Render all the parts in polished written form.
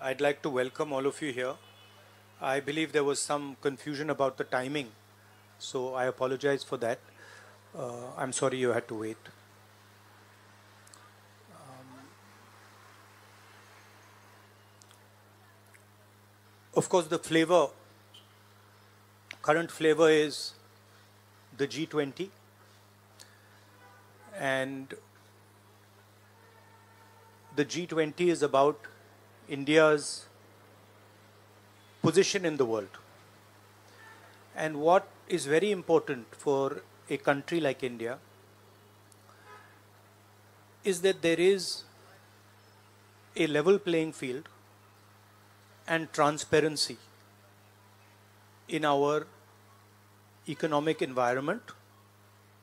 I'd like to welcome all of you here. I believe there was some confusion about the timing, so I apologize for that. I'm sorry you had to wait. Of course, the current flavor is the G20, and the G20 is about India's position in the world. And what is very important for a country like India is that there is a level playing field and transparency in our economic environment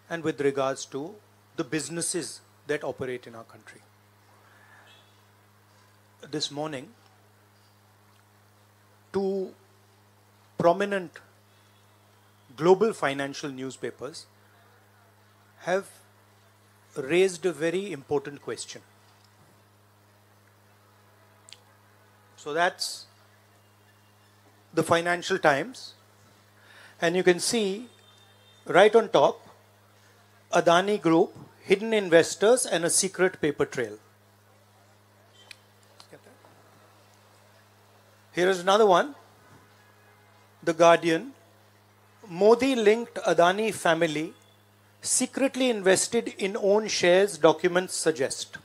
and with regards to the businesses that operate in our country. This morning, two prominent global financial newspapers have raised a very important question. So that's the Financial Times, and you can see right on top, Adani Group, hidden investors and a secret paper trail. Here is another one, The Guardian, Modi-linked Adani family secretly invested in own shares, documents suggest.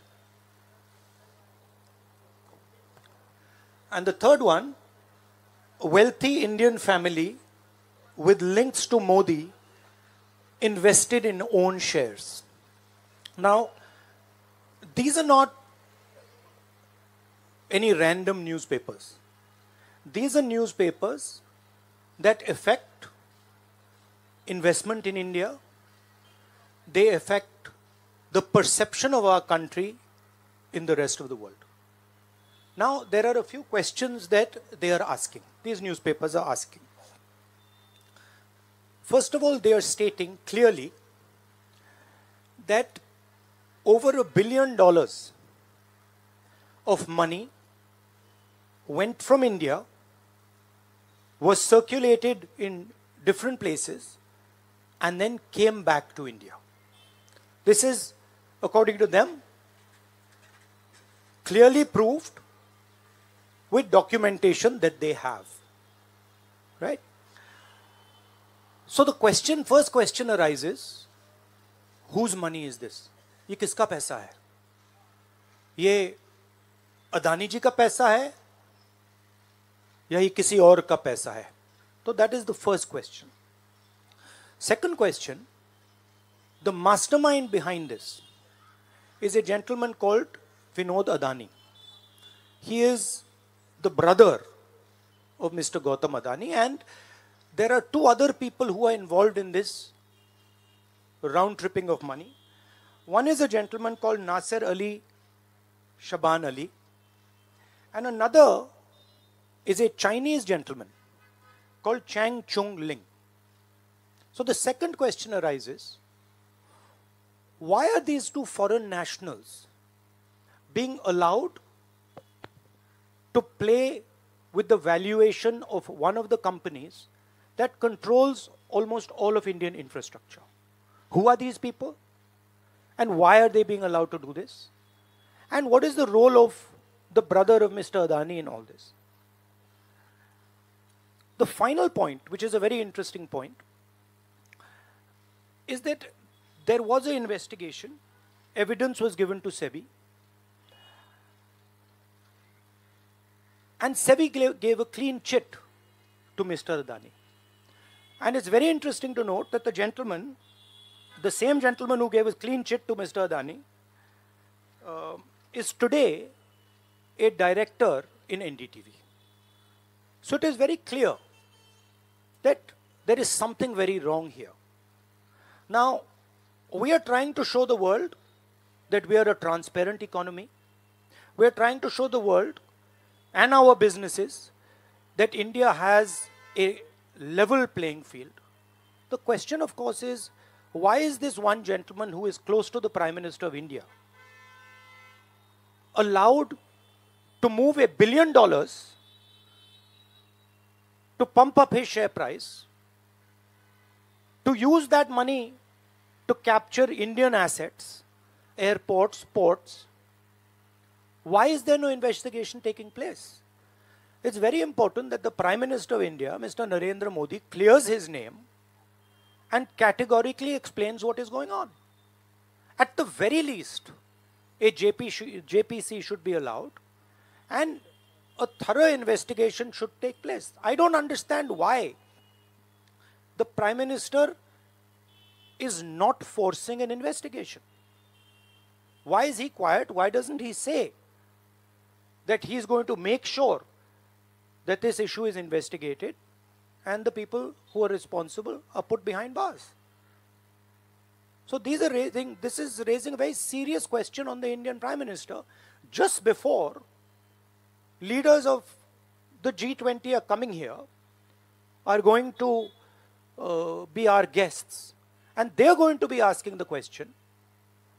And the third one, a wealthy Indian family with links to Modi invested in own shares. Now, these are not any random newspapers. These are newspapers that affect investment in India. They affect the perception of our country in the rest of the world. Now, there are a few questions that they are asking. These newspapers are asking. First of all, they are stating clearly that over $1 billion of money went from India, was circulated in different places, and then came back to India. This is, according to them, clearly proved with documentation that they have. Right? So the first question arises, whose money is this? ये किसका पैसा है? ये अदानी जी का पैसा है या ये किसी और का पैसा है? So that is the first question. Second question, the mastermind behind this is a gentleman called Vinod Adani. He is the brother of Mr. Gautam Adani, and there are two other people who are involved in this round tripping of money. One is a gentleman called Nasser Ali Shaban Ali, and another is a Chinese gentleman called Chang Chung Ling. So the second question arises, why are these two foreign nationals being allowed to play with the valuation of one of the companies that controls almost all of Indian infrastructure? Who are these people? And why are they being allowed to do this? And what is the role of the brother of Mr. Adani in all this? The final point, which is a very interesting point, is that there was an investigation, evidence was given to SEBI, and SEBI gave a clean chit to Mr. Adani. And it's very interesting to note that the same gentleman who gave a clean chit to Mr. Adani, is today a director in NDTV. So it is very clear that there is something very wrong here. Now, we are trying to show the world that we are a transparent economy. We are trying to show the world and our businesses that India has a level playing field. The question, of course, is why is this one gentleman who is close to the Prime Minister of India allowed to move $1 billion to pump up his share price, to use that money to capture Indian assets, airports, ports. Why is there no investigation taking place? It's very important that the Prime Minister of India, Mr. Narendra Modi, clears his name and categorically explains what is going on. At the very least, a JPC should be allowed and a thorough investigation should take place. I don't understand why the Prime Minister is not forcing an investigation. Why is he quiet? Why doesn't he say that he is going to make sure that this issue is investigated and the people who are responsible are put behind bars? So this is raising a very serious question on the Indian Prime Minister just before leaders of the G20 are coming here, are going to be our guests, and they're going to be asking the question,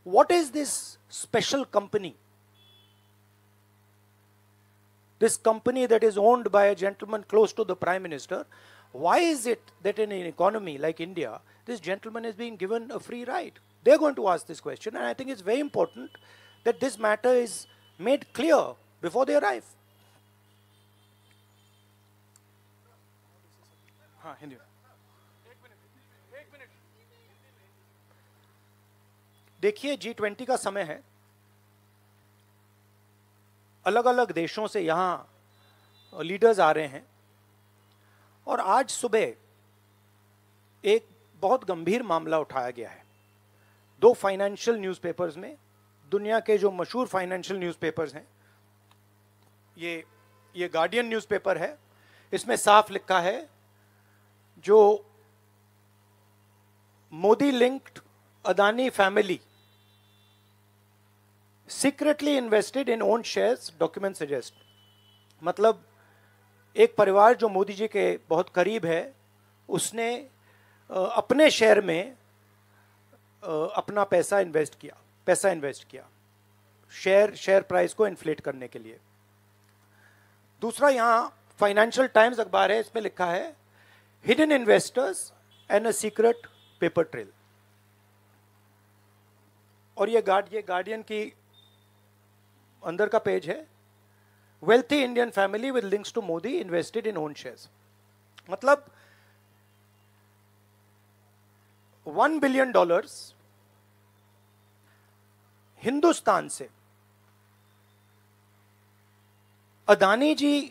what is this special company? This company that is owned by a gentleman close to the Prime Minister, why is it that in an economy like India, this gentleman is being given a free ride? They're going to ask this question, and I think it's very important that this matter is made clear before they arrive. देखिए, G20 का समय है, अलग अलग देशों से यहाँ leaders आ रहे हैं, और आज सुबह एक बहुत गंभीर मामला उठाया गया है। दो फाइनेंशियल न्यूज़पेपर्स में, दुनिया के जो मशहूर फाइनेंशियल न्यूज़पेपर्स हैं, ये गार्डियन न्यूज़पेपर है, इसमें साफ लिखा है, जो Modi linked Adani family secretly invested in own shares, document suggest. मतलब एक परिवार जो मोदी जी के बहुत करीब है, उसने अपने शेयर में अपना पैसा इन्वेस्ट किया शेयर प्राइस को इन्फ्लेट करने के लिए। दूसरा, यहाँ फाइनेंशियल टाइम्स अखबार है, इसमें लिखा है hidden investors and a secret paper trail. और ये गार्डियन की अंदर का पेज है, wealthy Indian family with links to Modi invested in own shares. मतलब $1 बिलियन हिंदुस्तान से अदानी जी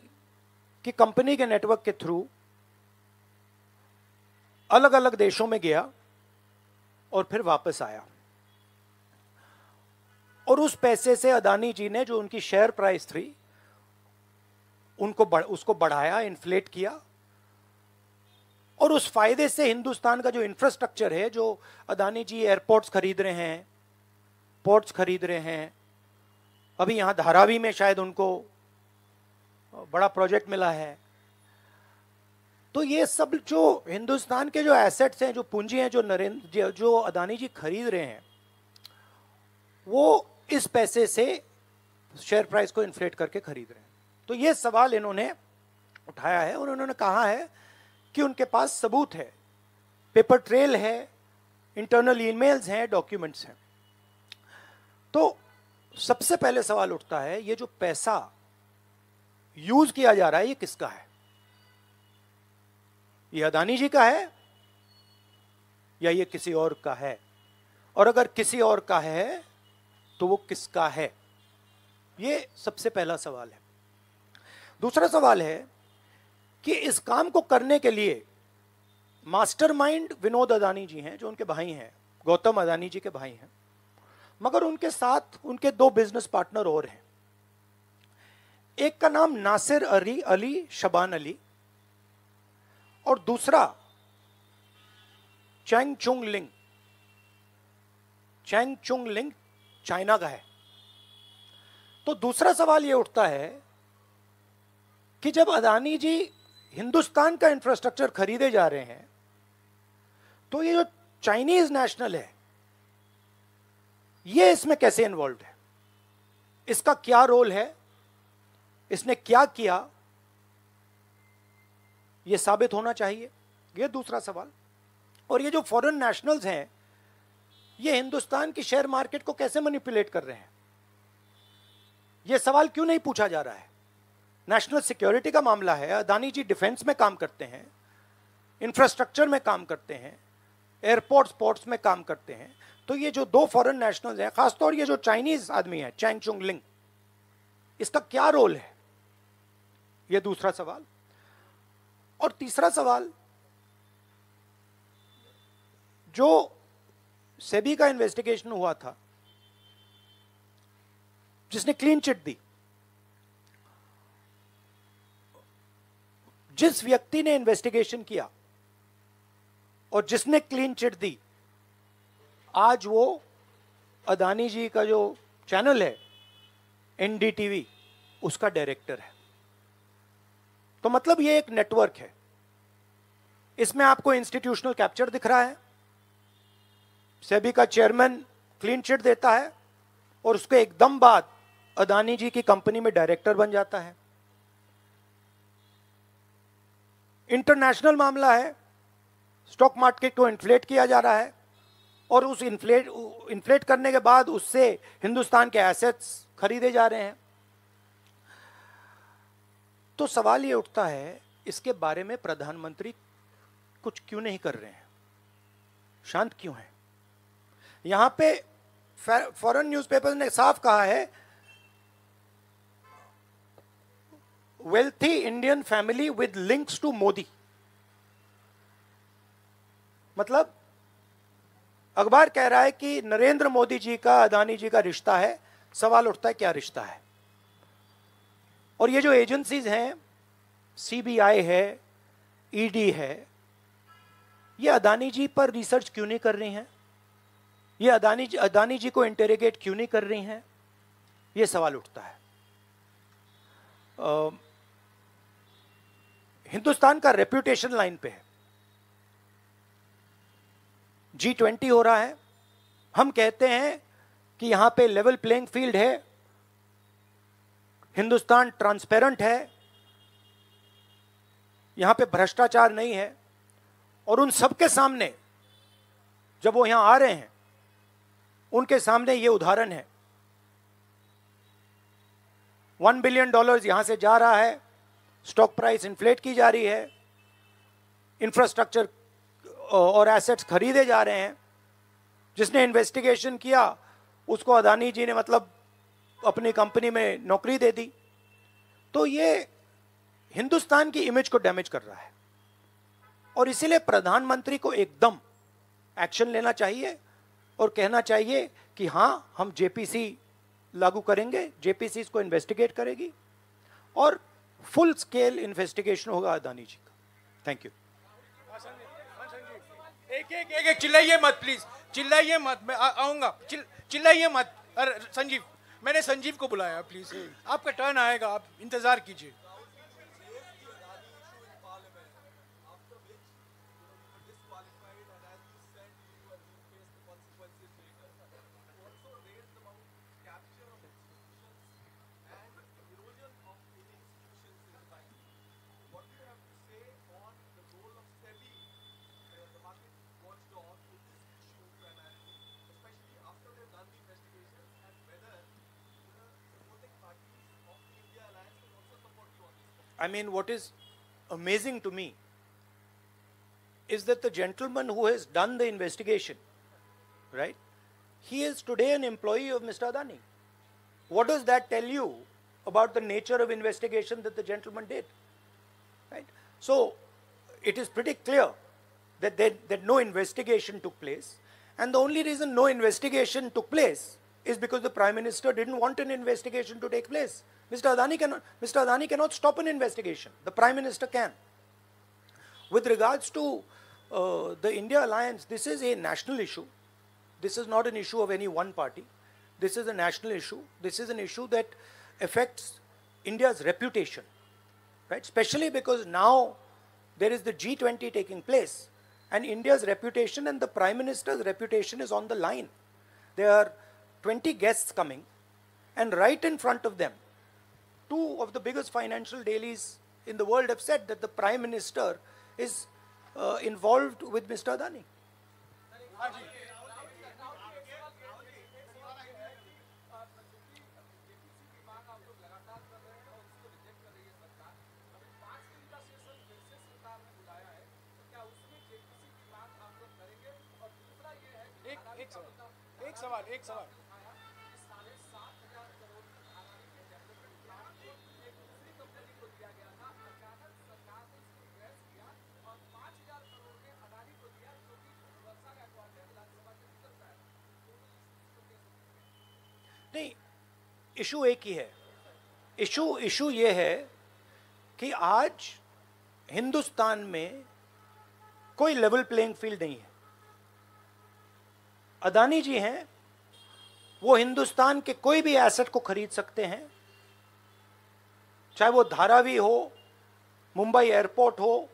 की कंपनी के नेटवर्क के थ्रू अलग अलग देशों में गया और फिर वापस आया, और उस पैसे से अदानी जी ने, जो उनकी शेयर प्राइस थी, उसको बढ़ाया, इन्फ्लेट किया, और उस फायदे से हिंदुस्तान का जो इंफ्रास्ट्रक्चर है, जो अदानी जी एयरपोर्ट्स खरीद रहे हैं, पोर्ट्स खरीद रहे हैं, अभी यहां धारावी में शायद उनको बड़ा प्रोजेक्ट मिला है, तो ये सब जो हिंदुस्तान के जो एसेट्स हैं, जो पूंजी हैं, जो अदानी जी खरीद रहे हैं, वो इस पैसे से शेयर प्राइस को इन्फ्लेट करके खरीद रहे हैं। तो ये सवाल इन्होंने उठाया है, और उन्होंने कहा है कि उनके पास सबूत है, पेपर ट्रेल है, इंटरनल ईमेल्स हैं, डॉक्यूमेंट्स हैं। तो सबसे पहले सवाल उठता है, ये जो पैसा यूज किया जा रहा है, ये किसका है? ये अदानी जी का है या ये किसी और का है? और अगर किसी और का है तो वो किसका है? ये सबसे पहला सवाल है। दूसरा सवाल है कि इस काम को करने के लिए मास्टरमाइंड विनोद अदानी जी हैं, जो उनके भाई हैं, गौतम अदानी जी के भाई हैं, मगर उनके साथ उनके दो बिजनेस पार्टनर और हैं। एक का नाम नासिर अली शबान अली, और दूसरा चैंग चुंग लिंग चाइना का है। तो दूसरा सवाल यह उठता है कि जब अदानी जी हिंदुस्तान का इंफ्रास्ट्रक्चर खरीदे जा रहे हैं, तो ये जो चाइनीज नेशनल है, ये इसमें कैसे इन्वॉल्व है? इसका क्या रोल है? इसने क्या किया, यह साबित होना चाहिए। यह दूसरा सवाल। और ये जो फॉरेन नेशनल्स हैं, ये हिंदुस्तान की शेयर मार्केट को कैसे मैनिपुलेट कर रहे हैं, यह सवाल क्यों नहीं पूछा जा रहा है? नेशनल सिक्योरिटी का मामला है। अदानी जी डिफेंस में काम करते हैं, इंफ्रास्ट्रक्चर में काम करते हैं, एयरपोर्ट स्पोर्ट्स में काम करते हैं। तो ये जो दो फॉरेन नेशनल्स हैं, खासतौर ये जो चाइनीज आदमी है चैंग चुंग लिंग, इसका क्या रोल है, यह दूसरा सवाल। और तीसरा सवाल, जो सेबी का इन्वेस्टिगेशन हुआ था जिसने क्लीन चिट दी, जिस व्यक्ति ने इन्वेस्टिगेशन किया और जिसने क्लीन चिट दी, आज वो अदानी जी का जो चैनल है एनडीटीवी, उसका डायरेक्टर है। तो मतलब ये एक नेटवर्क है। इसमें आपको इंस्टीट्यूशनल कैप्चर दिख रहा है, सेबी का चेयरमैन क्लीन चिट देता है और उसके एकदम बाद अदानी जी की कंपनी में डायरेक्टर बन जाता है। इंटरनेशनल मामला है, स्टॉक मार्केट को इन्फ्लेट किया जा रहा है और उस इन्फ्लेट करने के बाद उससे हिंदुस्तान के एसेट्स खरीदे जा रहे हैं। तो सवाल ये उठता है, इसके बारे में प्रधानमंत्री कुछ क्यों नहीं कर रहे हैं, शांत क्यों हैं? यहां पे फॉरेन न्यूज़पेपर ने साफ कहा है, wealthy Indian family with links to Modi. मतलब अखबार कह रहा है कि नरेंद्र मोदी जी का अदानी जी का रिश्ता है। सवाल उठता है क्या रिश्ता है? और ये जो एजेंसीज हैं, सीबीआई है, ईडी है, ये अदानी जी पर रिसर्च क्यों नहीं कर रही हैं? ये अदानी जी को इंटेरोगेट क्यों नहीं कर रही हैं? ये सवाल उठता है। हिंदुस्तान का रेप्यूटेशन लाइन पे है। G20 हो रहा है, हम कहते हैं कि यहां पे लेवल प्लेइंग फील्ड है, हिंदुस्तान ट्रांसपेरेंट है, यहां पे भ्रष्टाचार नहीं है। और उन सबके सामने जब वो यहां आ रहे हैं, उनके सामने ये उदाहरण है, $1 बिलियन यहां से जा रहा है, स्टॉक प्राइस इन्फ्लेट की जा रही है, इंफ्रास्ट्रक्चर और एसेट्स खरीदे जा रहे हैं। जिसने इन्वेस्टिगेशन किया उसको अदानी जी ने मतलब अपनी कंपनी में नौकरी दे दी। तो ये हिंदुस्तान की इमेज को डैमेज कर रहा है और इसीलिए प्रधानमंत्री को एकदम एक्शन लेना चाहिए और कहना चाहिए कि हां, हम जेपीसी लागू करेंगे, जेपीसी इसको इन्वेस्टिगेट करेगी और फुल स्केल इन्वेस्टिगेशन होगा अदानी जी का। Thank you. एक चिल्लाइए मत प्लीज, चिल्लाइए मत, मैं आऊंगा, चिल्लाइए मत। अरे संजीव, मैंने संजीव को बुलाया, प्लीज आपका टर्न आएगा, आप इंतजार कीजिए। I mean, what is amazing to me is that the gentleman who has done the investigation, right, he is today an employee of Mr. Adani. What does that tell you about the nature of investigation that the gentleman did? Right? So, it is pretty clear that no investigation took place, and the only reason no investigation took place is because the Prime Minister didn't want an investigation to take place. Mr. Adani cannot stop an investigation. The Prime Minister can. With regards to the India alliance, this is a national issue. This is not an issue of any one party. This is a national issue. This is an issue that affects India's reputation, right? Especially because now there is the G20 taking place, and India's reputation and the Prime Minister's reputation is on the line. There are 20 guests coming, and right in front of them, two of the biggest financial dailies in the world have said that the Prime Minister is involved with Mr. Adani. एक सवाल नहीं, issue एक ही है। Issue ये है कि आज हिंदुस्तान में कोई लेवल प्लेइंग फील्ड नहीं है। अदानी जी हैं, वो हिंदुस्तान के कोई भी एसेट को खरीद सकते हैं, चाहे वो धारावी हो, मुंबई एयरपोर्ट हो,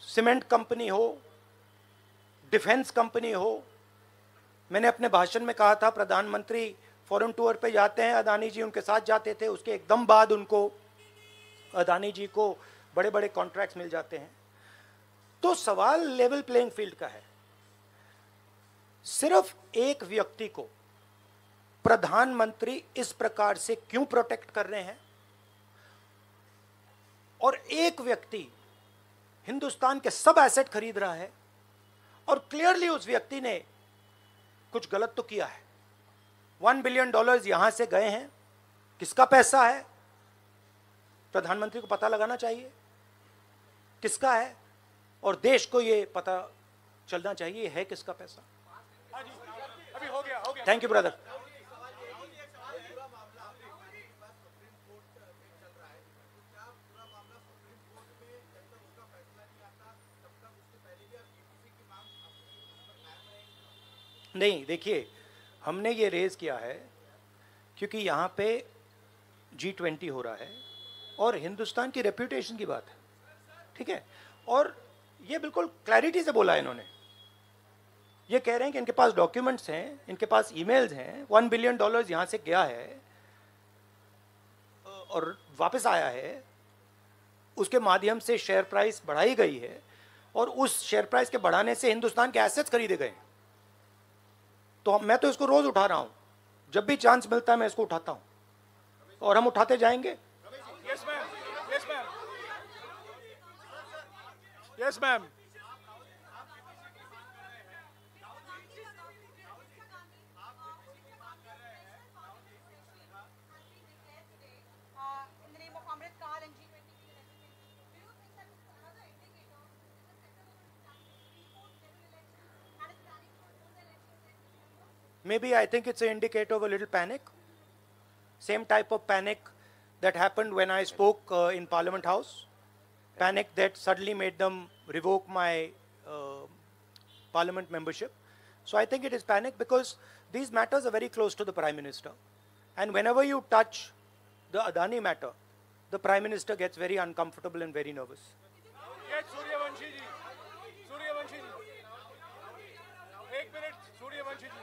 सीमेंट कंपनी हो, डिफेंस कंपनी हो। मैंने अपने भाषण में कहा था प्रधानमंत्री फॉरेन टूर पे जाते हैं, अदानी जी उनके साथ जाते थे, उसके एकदम बाद उनको अदानी जी को बड़े बड़े कॉन्ट्रैक्ट्स मिल जाते हैं। तो सवाल लेवल प्लेइंग फील्ड का है। सिर्फ एक व्यक्ति को प्रधानमंत्री इस प्रकार से क्यों प्रोटेक्ट कर रहे हैं, और एक व्यक्ति हिंदुस्तान के सब एसेट खरीद रहा है, और क्लियरली उस व्यक्ति ने कुछ गलत तो किया है। $1 बिलियन यहां से गए हैं, किसका पैसा है? प्रधानमंत्री को पता लगाना चाहिए किसका है, और देश को यह पता चलना चाहिए है किसका पैसा। अभी हो गया। Thank you brother. नहीं, देखिए, हमने ये रेज किया है क्योंकि यहाँ पे G20 हो रहा है और हिंदुस्तान की रेप्यूटेशन की बात है, ठीक है। और ये बिल्कुल क्लैरिटी से बोला है इन्होंने। ये कह रहे हैं कि इनके पास डॉक्यूमेंट्स हैं, इनके पास ईमेल्स हैं, $1 बिलियन यहाँ से गया है और वापस आया है, उसके माध्यम से शेयर प्राइस बढ़ाई गई है, और उस शेयर प्राइस के बढ़ाने से हिंदुस्तान के एसेट्स खरीदे गए। तो मैं तो इसको रोज उठा रहा हूं, जब भी चांस मिलता है मैं इसको उठाता हूं, और हम उठाते जाएंगे। Yes ma'am, yes ma'am, yes ma'am. Maybe I think it's an indicator of a little panic. Same type of panic that happened when I spoke in Parliament House. Panic that suddenly made them revoke my Parliament membership. So I think it is panic because these matters are very close to the Prime Minister. And whenever you touch the Adani matter, the Prime Minister gets very uncomfortable and very nervous. Yes, Suryavanshi ji. Suryavanshi ji. 1 minute, Suryavanshi ji.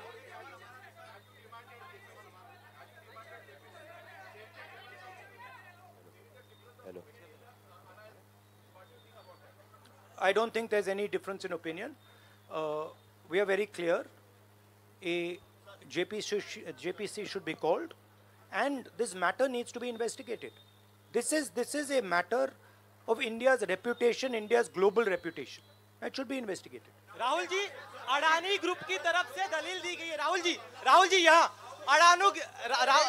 Hello. I don't think there's any difference in opinion. We are very clear. A JPC should be called, and this matter needs to be investigated. This is a matter of India's reputation, India's global reputation. It should be investigated. Rahul ji, Adani group की तरफ से दलील दी गई है। राहुल जी यहाँ,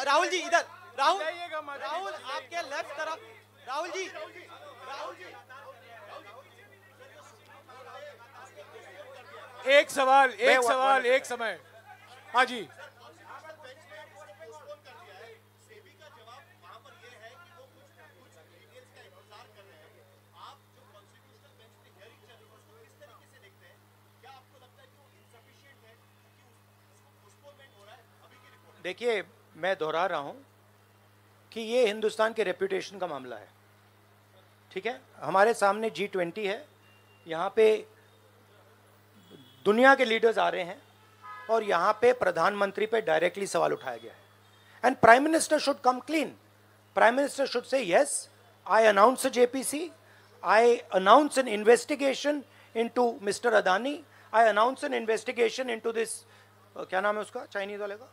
राहुल जी इधर, राहुल आपके left तरफ, राहुल जी। एक सवाल एक समय। हाँ जी। देखिए, मैं दोहरा रहा हूं कि ये हिंदुस्तान के रेपुटेशन का मामला है, ठीक है। हमारे सामने G20 है, यहाँ पे दुनिया के लीडर्स आ रहे हैं और यहाँ पे प्रधानमंत्री पे डायरेक्टली सवाल उठाया गया है। And prime minister should come clean. Prime Minister should say, yes, I announce a JPC, I announce an investigation into Mr. Adani, I announce an investigation into this, क्या नाम है उसका, Chinese वाले का?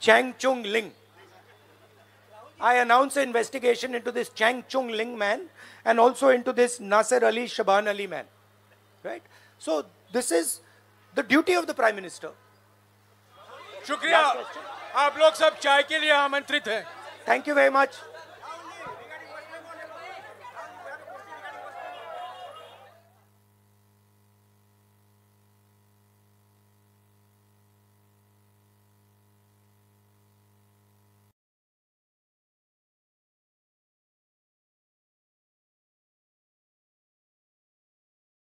Chang Chung Ling. I announce an investigation into this Chang Chung Ling man and also into this Nasser Ali Shaban Ali man. Right? So this is the duty of the Prime Minister. शुक्रिया, आप लोग सब चाय के लिए आमंत्रित हैं. Thank you very much.